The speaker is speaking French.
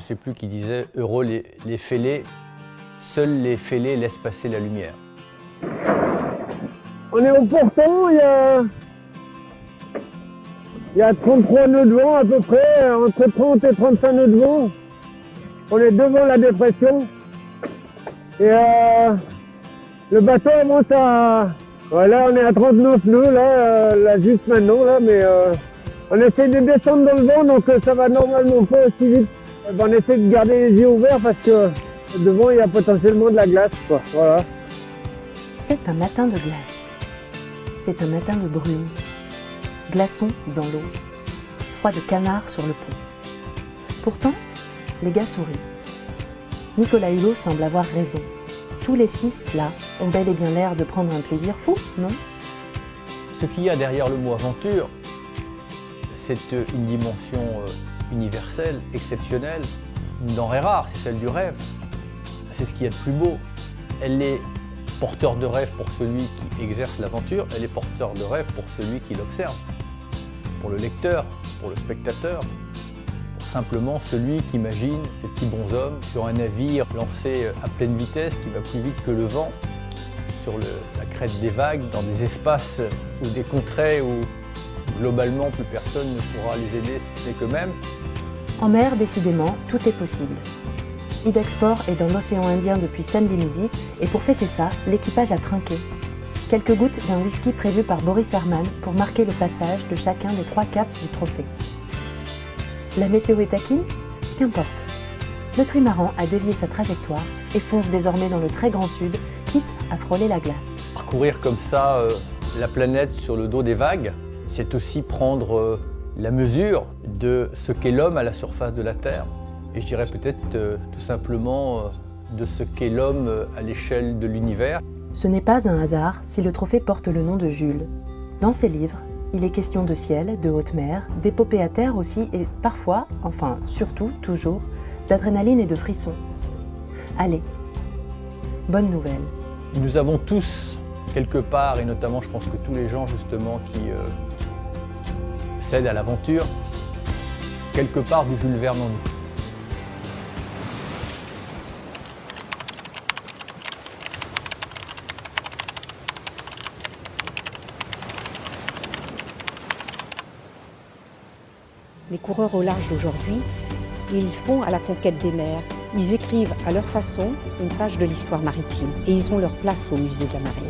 sais plus qui disait « Heureux les fêlés, seuls les fêlés laissent passer la lumière ». On est au portant, il y a 33 nœuds de vent à peu près, entre 30 et 35 nœuds de vent. On est devant la dépression. Et le bateau monte à... Voilà, on est à 39 nœuds là juste maintenant, là, mais on essaie de descendre dans le vent, donc ça va normalement pas aussi vite. On essaie de garder les yeux ouverts parce que devant il y a potentiellement de la glace, quoi. Voilà. C'est un matin de glace. C'est un matin de brume. Glaçons dans l'eau. Froid de canard sur le pont. Pourtant, les gars sourient. Nicolas Hulot semble avoir raison. Tous les 6, là, ont bel et bien l'air de prendre un plaisir fou, non? Ce qu'il y a derrière le mot aventure, c'est une dimension universelle, exceptionnelle, une denrée rare, c'est celle du rêve. C'est ce qu'il y a de plus beau. Elle est porteur de rêve pour celui qui exerce l'aventure, elle est porteur de rêve pour celui qui l'observe, pour le lecteur, pour le spectateur, pour simplement celui qui imagine ces petits bonshommes sur un navire lancé à pleine vitesse qui va plus vite que le vent, sur la crête des vagues, dans des espaces ou des contrées où globalement plus personne ne pourra les aider si ce n'est qu'eux-mêmes. En mer, décidément, tout est possible. Idexport est dans l'océan Indien depuis samedi midi et pour fêter ça, l'équipage a trinqué. Quelques gouttes d'un whisky prévu par Boris Herman pour marquer le passage de chacun des 3 caps du trophée. La météo est taquine? Qu'importe. Le trimaran a dévié sa trajectoire et fonce désormais dans le très grand sud, quitte à frôler la glace. Parcourir comme ça la planète sur le dos des vagues, c'est aussi prendre la mesure de ce qu'est l'homme à la surface de la Terre. Et je dirais peut-être tout simplement de ce qu'est l'homme à l'échelle de l'univers. Ce n'est pas un hasard si le trophée porte le nom de Jules. Dans ses livres, il est question de ciel, de haute mer, d'épopée à terre aussi et parfois, enfin surtout, toujours, d'adrénaline et de frissons. Allez, bonne nouvelle. Nous avons tous, quelque part, et notamment je pense que tous les gens justement qui cèdent à l'aventure, quelque part du Jules Verne en nous. Les coureurs au large d'aujourd'hui, ils vont à la conquête des mers. Ils écrivent à leur façon une page de l'histoire maritime et ils ont leur place au musée de la marine.